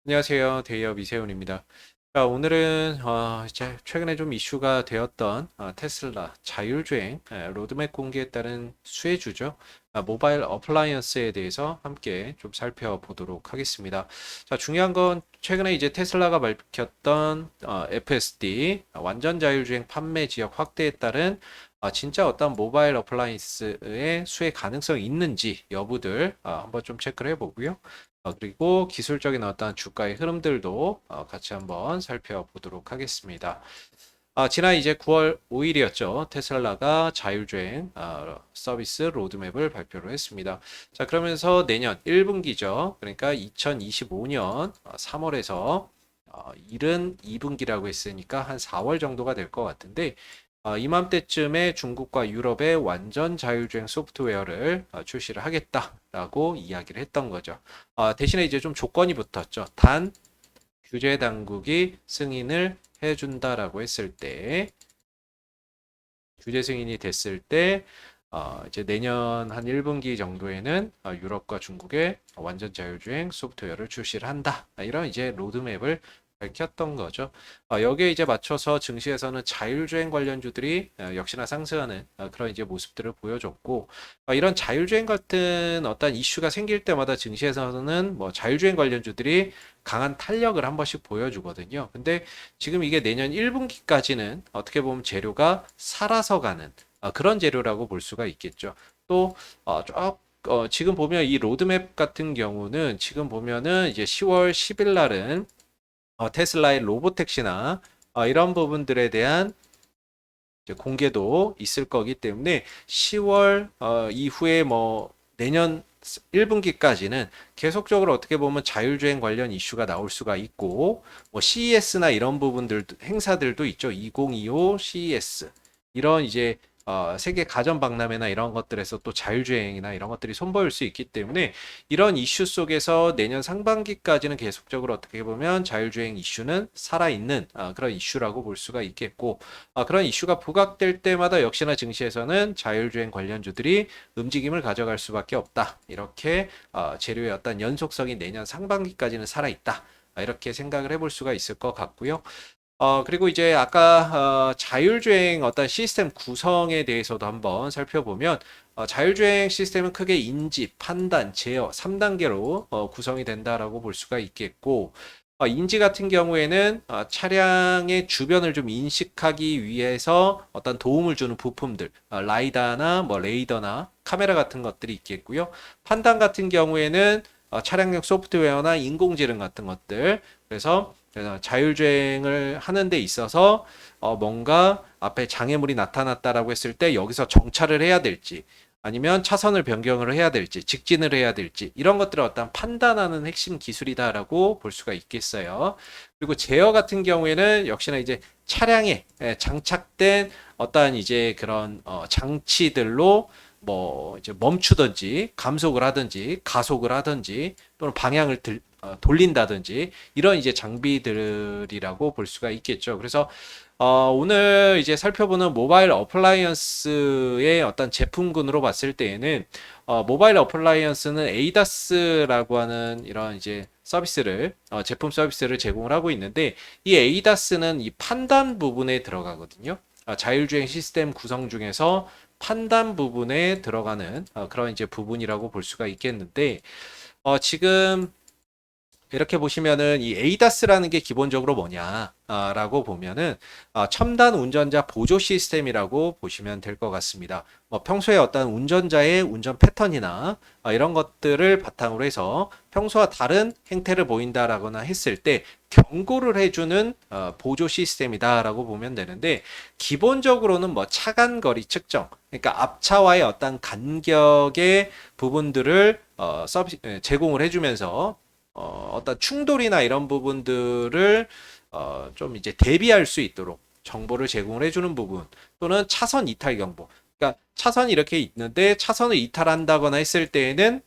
안녕하세요. 데이업 이세훈입니다. 자, 오늘은 이제 최근에 좀 이슈가 되었던 테슬라 자율주행 로드맵 공개에 따른 수혜주죠. 모바일 어플라이언스에 대해서 함께 좀 살펴보도록 하겠습니다. 자, 중요한 건 최근에 이제 테슬라가 밝혔던 FSD 완전 자율주행 판매 지역 확대에 따른 진짜 어떤 모바일 어플라이언스의 수혜 가능성이 있는지 여부들 한번 좀 체크를 해보고요. 그리고 기술적인 어떤 주가의 흐름들도 같이 한번 살펴보도록 하겠습니다. 지난 이제 9월 5일이었죠. 테슬라가 자율주행 서비스 로드맵을 발표를 했습니다. 자, 그러면서 내년 1분기죠. 그러니까 2025년 3월에서 일은 2분기라고 했으니까 한 4월 정도가 될 것 같은데 이맘때쯤에 중국과 유럽의 완전 자율주행 소프트웨어를 출시를 하겠다라고 이야기를 했던 거죠. 대신에 이제 좀 조건이 붙었죠. 단 규제 당국이 승인을 해준다라고 했을 때, 규제 승인이 됐을 때, 이제 내년 한 1분기 정도에는 유럽과 중국의 완전 자율주행 소프트웨어를 출시를 한다. 이런 이제 로드맵을 밝혔던 거죠. 여기에 이제 맞춰서 증시에서는 자율주행 관련주들이 역시나 상승하는 그런 이제 모습들을 보여줬고, 이런 자율주행 같은 어떤 이슈가 생길 때마다 증시에서는 뭐 자율주행 관련주들이 강한 탄력을 한 번씩 보여주거든요. 근데 지금 이게 내년 1분기까지는 어떻게 보면 재료가 살아서 가는 그런 재료라고 볼 수가 있겠죠. 또 지금 보면 이 로드맵 같은 경우는 지금 보면은 이제 10월 10일 날은 테슬라의 로보택시나 이런 부분들에 대한 이제 공개도 있을 거기 때문에 10월 이후에 뭐 내년 1분기까지는 계속적으로 어떻게 보면 자율주행 관련 이슈가 나올 수가 있고 뭐 CES나 이런 부분들 행사들도 있죠. 2025 CES 이런 이제 세계 가전 박람회나 이런 것들에서 또 자율주행이나 이런 것들이 선보일 수 있기 때문에 이런 이슈 속에서 내년 상반기까지는 계속적으로 어떻게 보면 자율주행 이슈는 살아있는 그런 이슈라고 볼 수가 있겠고 그런 이슈가 부각될 때마다 역시나 증시에서는 자율주행 관련주들이 움직임을 가져갈 수밖에 없다. 이렇게 재료의 어떤 연속성이 내년 상반기까지는 살아있다. 이렇게 생각을 해볼 수가 있을 것 같고요. 그리고 이제 아까 자율주행 어떤 시스템 구성에 대해서도 한번 살펴보면 자율주행 시스템은 크게 인지, 판단, 제어 3단계로 구성이 된다라고 볼 수가 있겠고 인지 같은 경우에는 차량의 주변을 좀 인식하기 위해서 어떤 도움을 주는 부품들, 라이다나 뭐 레이더나 카메라 같은 것들이 있겠고요. 판단 같은 경우에는 차량용 소프트웨어나 인공지능 같은 것들, 그래서 자율주행을 하는 데 있어서 뭔가 앞에 장애물이 나타났다라고 했을 때 여기서 정차를 해야 될지 아니면 차선을 변경을 해야 될지 직진을 해야 될지 이런 것들을 어떤 판단하는 핵심 기술이다라고 볼 수가 있겠어요. 그리고 제어 같은 경우에는 역시나 이제 차량에 장착된 어떠한 이제 그런 장치들로 뭐 이제 멈추든지 감속을 하든지 가속을 하든지 또는 방향을 돌린다든지 이런 이제 장비들이라고 볼 수가 있겠죠. 그래서 오늘 이제 살펴보는 모바일 어플라이언스의 어떤 제품군으로 봤을 때에는 모바일 어플라이언스는 에이다스라고 하는 이런 이제 서비스를 제품 서비스를 제공을 하고 있는데 이 에이다스는 이 판단 부분에 들어가거든요. 자율주행 시스템 구성 중에서 판단 부분에 들어가는 그런 이제 부분이라고 볼 수가 있겠는데 지금 이렇게 보시면은 이 에이다스라는 게 기본적으로 뭐냐라고 보면은 첨단 운전자 보조 시스템이라고 보시면 될 것 같습니다. 뭐 평소에 어떤 운전자의 운전 패턴이나 이런 것들을 바탕으로 해서 평소와 다른 행태를 보인다라거나 했을 때 경고를 해주는 보조 시스템이다라고 보면 되는데 기본적으로는 뭐 차간거리 측정, 그러니까 앞차와의 어떤 간격의 부분들을 제공을 해주면서 어떤 충돌이나 이런 부분들을 좀 이제 대비할 수 있도록 정보를 제공을 해주는 부분 또는 차선 이탈 경보. 그러니까 차선이 이렇게 있는데 차선을 이탈한다거나 했을 때에는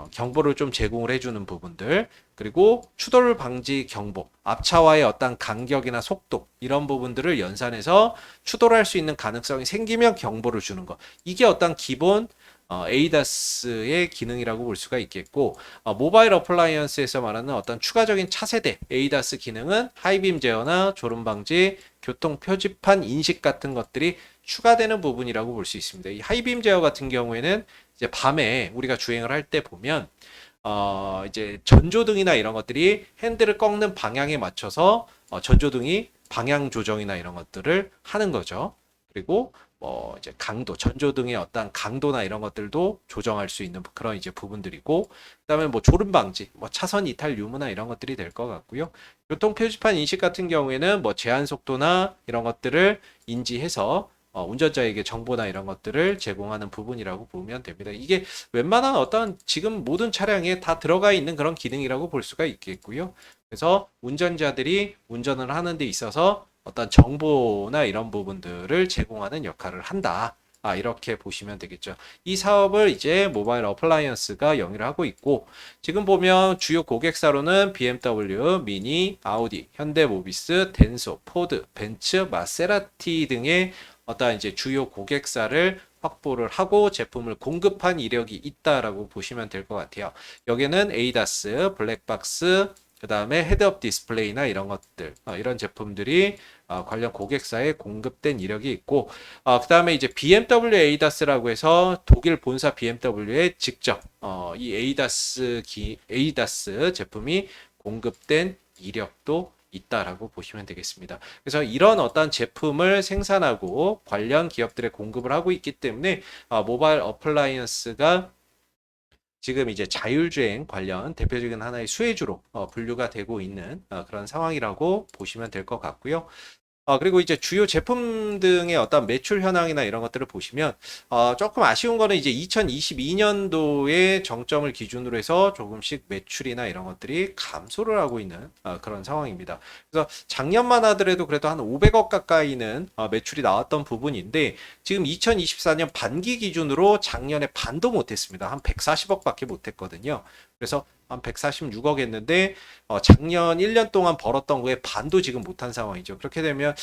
경보를 좀 제공을 해주는 부분들 그리고 추돌 방지 경보 앞차와의 어떤 간격이나 속도 이런 부분들을 연산해서 추돌할 수 있는 가능성이 생기면 경보를 주는 것 이게 어떤 기본 ADAS의 기능이라고 볼 수가 있겠고, 모바일 어플라이언스에서 말하는 어떤 추가적인 차세대 ADAS 기능은 하이빔 제어나 졸음 방지, 교통 표지판 인식 같은 것들이 추가되는 부분이라고 볼 수 있습니다. 이 하이빔 제어 같은 경우에는 이제 밤에 우리가 주행을 할 때 보면 이제 전조등이나 이런 것들이 핸들을 꺾는 방향에 맞춰서 전조등이 방향 조정이나 이런 것들을 하는 거죠. 그리고 뭐 이제 강도, 전조등의 어떤 강도나 이런 것들도 조정할 수 있는 그런 이제 부분들이고, 그다음에 뭐 졸음 방지, 뭐 차선 이탈 유무나 이런 것들이 될 것 같고요. 교통 표지판 인식 같은 경우에는 뭐 제한 속도나 이런 것들을 인지해서 운전자에게 정보나 이런 것들을 제공하는 부분이라고 보면 됩니다. 이게 웬만한 어떤 지금 모든 차량에 다 들어가 있는 그런 기능이라고 볼 수가 있겠고요. 그래서 운전자들이 운전을 하는 데 있어서 어떤 정보나 이런 부분들을 제공하는 역할을 한다. 이렇게 보시면 되겠죠. 이 사업을 이제 모바일 어플라이언스가 영위를 하고 있고, 지금 보면 주요 고객사로는 BMW, 미니, 아우디, 현대모비스, 덴소, 포드, 벤츠, 마세라티 등의 어떤 이제 주요 고객사를 확보를 하고 제품을 공급한 이력이 있다라고 보시면 될 것 같아요. 여기는 ADAS, 블랙박스, 그 다음에 헤드업 디스플레이나 이런 것들, 이런 제품들이 관련 고객사에 공급된 이력이 있고, 그 다음에 이제 BMW ADAS라고 해서 독일 본사 BMW에 직접 이 ADAS 제품이 공급된 이력도 있다라고 보시면 되겠습니다. 그래서 이런 어떤 제품을 생산하고 관련 기업들에 공급을 하고 있기 때문에 모바일 어플라이언스가 지금 이제 자율주행 관련 대표적인 하나의 수혜주로 분류가 되고 있는 그런 상황이라고 보시면 될 것 같고요. 그리고 이제 주요 제품 등의 어떤 매출 현황이나 이런 것들을 보시면, 조금 아쉬운 거는 이제 2022년도의 정점을 기준으로 해서 조금씩 매출이나 이런 것들이 감소를 하고 있는 그런 상황입니다. 그래서 작년만 하더라도 그래도 한 500억 가까이는 매출이 나왔던 부분인데, 지금 2024년 반기 기준으로 작년에 반도 못했습니다. 한 140억밖에 못했거든요. 그래서 한 146억 했는데 작년 1년 동안 벌었던 거에 반도 지금 못한 상황이죠. 그렇게 되면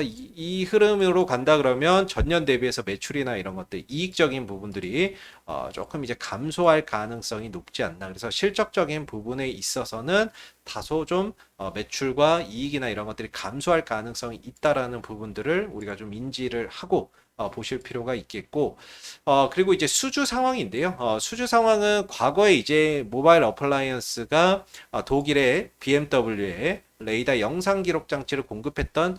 이 흐름으로 간다 그러면 전년 대비해서 매출이나 이런 것들 이익적인 부분들이 조금 이제 감소할 가능성이 높지 않나. 그래서 실적적인 부분에 있어서는 다소 좀 매출과 이익이나 이런 것들이 감소할 가능성이 있다라는 부분들을 우리가 좀 인지를 하고 보실 필요가 있겠고, 그리고 이제 수주 상황인데요. 수주 상황은 과거에 이제 모바일 어플라이언스가 독일의 BMW에 레이더 영상 기록 장치를 공급했던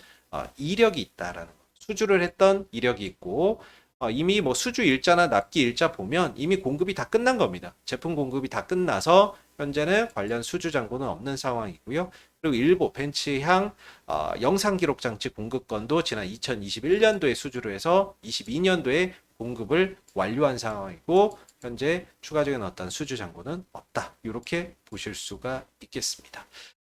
이력이 있다라는 거. 수주를 했던 이력이 있고, 이미 뭐 수주 일자나 납기 일자 보면 이미 공급이 다 끝난 겁니다. 제품 공급이 다 끝나서 현재는 관련 수주 잔고는 없는 상황이고요. 그리고 일부 벤츠향 영상 기록 장치 공급건도 지난 2021년도에 수주로 해서 22년도에 공급을 완료한 상황이고, 현재 추가적인 어떤 수주 잔고는 없다. 이렇게 보실 수가 있겠습니다.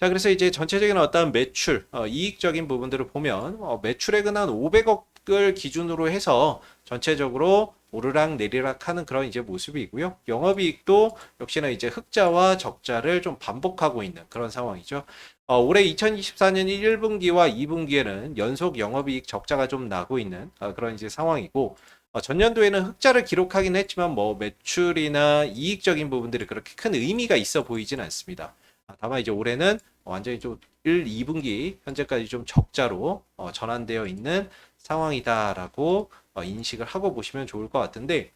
자, 그래서 이제 전체적인 어떤 매출, 이익적인 부분들을 보면 매출액은 한 500억을 기준으로 해서 전체적으로 오르락 내리락 하는 그런 이제 모습이고요. 영업이익도 역시나 이제 흑자와 적자를 좀 반복하고 있는 그런 상황이죠. 올해 2024년 1분기와 2분기에는 연속 영업이익 적자가 좀 나고 있는 그런 이제 상황이고, 전년도에는 흑자를 기록하긴 했지만 뭐 매출이나 이익적인 부분들이 그렇게 큰 의미가 있어 보이진 않습니다. 다만 이제 올해는 완전히 좀 1, 2분기 현재까지 좀 적자로 전환되어 있는 상황이다라고 인식을 하고 보시면 좋을 것 같은데,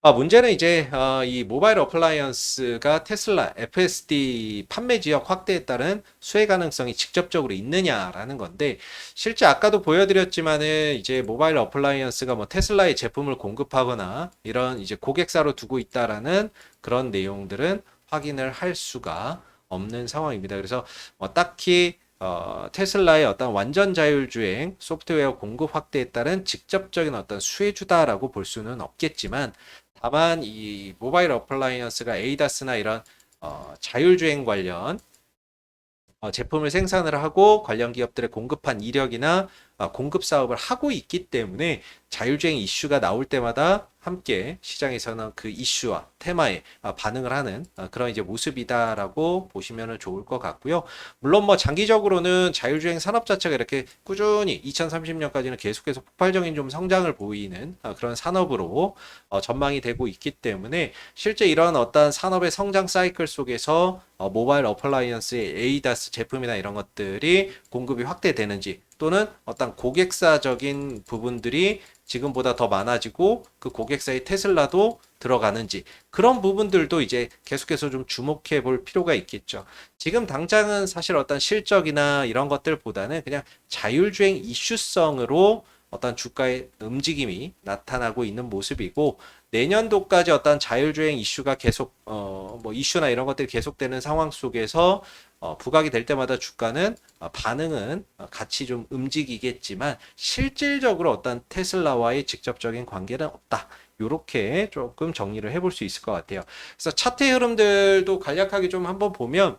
문제는 이제 이 모바일 어플라이언스가 테슬라 FSD 판매 지역 확대에 따른 수혜 가능성이 직접적으로 있느냐라는 건데, 실제 아까도 보여드렸지만은 이제 모바일 어플라이언스가 뭐 테슬라의 제품을 공급하거나 이런 이제 고객사로 두고 있다라는 그런 내용들은 확인을 할 수가 없는 상황입니다. 그래서 딱히 테슬라의 어떤 완전 자율주행 소프트웨어 공급 확대에 따른 직접적인 어떤 수혜주다라고 볼 수는 없겠지만, 다만 이 모바일 어플라이언스가 ADAS나 이런 자율주행 관련 제품을 생산을 하고 관련 기업들에 공급한 이력이나 공급 사업을 하고 있기 때문에 자율주행 이슈가 나올 때마다 함께 시장에서는 그 이슈와 테마에 반응을 하는 그런 이제 모습이다라고 보시면 좋을 것 같고요. 물론 뭐 장기적으로는 자율주행 산업 자체가 이렇게 꾸준히 2030년까지는 계속해서 폭발적인 좀 성장을 보이는 그런 산업으로 전망이 되고 있기 때문에 실제 이런 어떤 산업의 성장 사이클 속에서 모바일 어플라이언스의 에이다스 제품이나 이런 것들이 공급이 확대되는지 또는 어떤 고객사적인 부분들이 지금보다 더 많아지고 그 고객사의 테슬라도 들어가는지 그런 부분들도 이제 계속해서 좀 주목해 볼 필요가 있겠죠. 지금 당장은 사실 어떤 실적이나 이런 것들보다는 그냥 자율주행 이슈성으로 어떤 주가의 움직임이 나타나고 있는 모습이고 내년도까지 어떤 자율주행 이슈가 계속 뭐 이슈나 이런 것들이 계속되는 상황 속에서 부각이 될 때마다 주가는 반응은 같이 좀 움직이겠지만 실질적으로 어떤 테슬라와의 직접적인 관계는 없다. 요렇게 조금 정리를 해볼 수 있을 것 같아요. 그래서 차트 흐름들도 간략하게 좀 한번 보면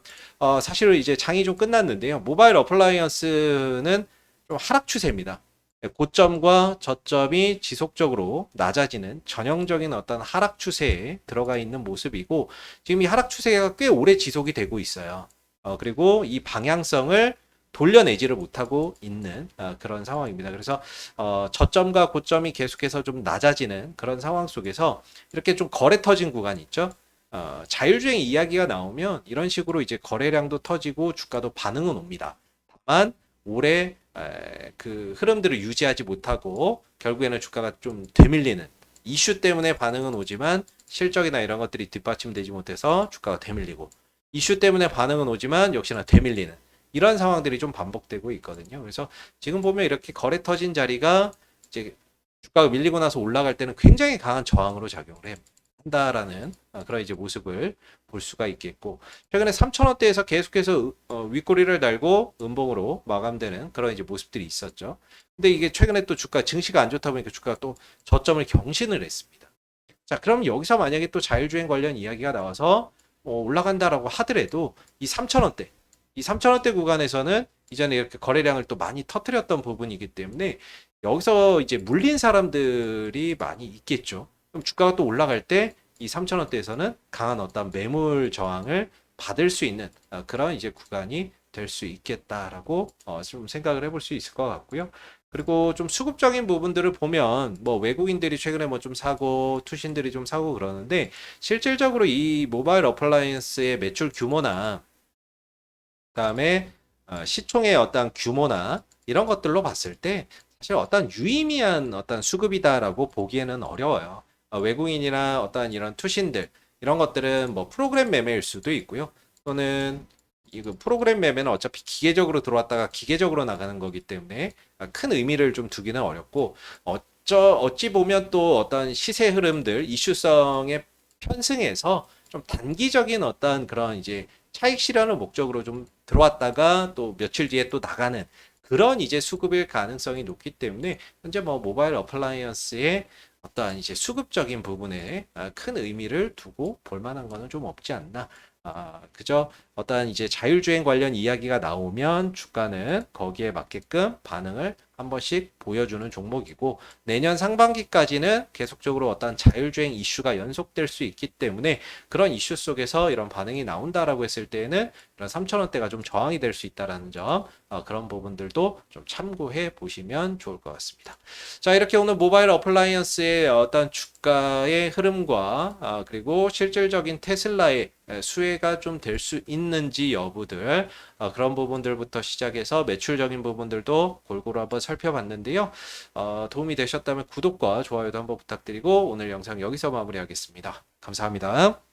사실은 이제 장이 좀 끝났는데요. 모바일 어플라이언스는 좀 하락 추세입니다. 고점과 저점이 지속적으로 낮아지는 전형적인 어떤 하락 추세에 들어가 있는 모습이고 지금 이 하락 추세가 꽤 오래 지속이 되고 있어요. 그리고 이 방향성을 돌려내지를 못하고 있는 그런 상황입니다. 그래서 저점과 고점이 계속해서 좀 낮아지는 그런 상황 속에서 이렇게 좀 거래 터진 구간이 있죠. 자율주행 이야기가 나오면 이런 식으로 이제 거래량도 터지고 주가도 반응은 옵니다. 다만 올해 그 흐름들을 유지하지 못하고 결국에는 주가가 좀 되밀리는 이슈 때문에 반응은 오지만 실적이나 이런 것들이 뒷받침되지 못해서 주가가 되밀리고 이슈 때문에 반응은 오지만 역시나 되밀리는 이런 상황들이 좀 반복되고 있거든요. 그래서 지금 보면 이렇게 거래 터진 자리가 이제 주가가 밀리고 나서 올라갈 때는 굉장히 강한 저항으로 작용을 한다라는 그런 이제 모습을 볼 수가 있겠고 최근에 3,000원대에서 계속해서 윗꼬리를 달고 음봉으로 마감되는 그런 이제 모습들이 있었죠. 근데 이게 최근에 또 주가 증시가 안 좋다 보니까 주가가 또 저점을 경신을 했습니다. 자, 그럼 여기서 만약에 또 자율주행 관련 이야기가 나와서 올라간다라고 하더라도 이3,000원대 구간에서는 이전에 이렇게 거래량을 또 많이 터뜨렸던 부분이기 때문에 여기서 이제 물린 사람들이 많이 있겠죠. 그럼 주가가 또 올라갈 때 이 3,000원대에서는 강한 어떤 매물 저항을 받을 수 있는 그런 이제 구간이 될 수 있겠다라고 좀 생각을 해볼 수 있을 것 같고요. 그리고 좀 수급적인 부분들을 보면 뭐 외국인들이 최근에 뭐 좀 사고 투신들이 좀 사고 그러는데 실질적으로 이 모바일 어플라이언스의 매출 규모나 그다음에 시총의 어떤 규모나 이런 것들로 봤을 때 사실 어떤 유의미한 어떤 수급이다라고 보기에는 어려워요. 외국인이나 어떤 이런 투신들 이런 것들은 뭐 프로그램 매매일 수도 있고요. 또는 이거 프로그램 매매는 어차피 기계적으로 들어왔다가 기계적으로 나가는 거기 때문에 큰 의미를 좀 두기는 어렵고 어찌 보면 또 어떤 시세 흐름들 이슈성에 편승해서 좀 단기적인 어떤 그런 이제 차익 실현을 목적으로 좀 들어왔다가 또 며칠 뒤에 또 나가는 그런 이제 수급일 가능성이 높기 때문에 현재 뭐 모바일 어플라이언스의 어떠한 이제 수급적인 부분에 큰 의미를 두고 볼 만한 거는 좀 없지 않나. 그저 어떠한 이제 자율주행 관련 이야기가 나오면 주가는 거기에 맞게끔 반응을 한 번씩 보여주는 종목이고 내년 상반기까지는 계속적으로 어떤 자율주행 이슈가 연속될 수 있기 때문에 그런 이슈 속에서 이런 반응이 나온다라고 했을 때에는 이런 3,000원대가 좀 저항이 될 수 있다라는 점 그런 부분들도 좀 참고해 보시면 좋을 것 같습니다. 자, 이렇게 오늘 모바일 어플라이언스의 어떤 주가의 흐름과 그리고 실질적인 테슬라의 수혜가 좀 될 수 있는지 여부들 그런 부분들부터 시작해서 매출적인 부분들도 골고루 한번 살펴봤는데요. 도움이 되셨다면 구독과 좋아요도 한번 부탁드리고 오늘 영상 여기서 마무리하겠습니다. 감사합니다.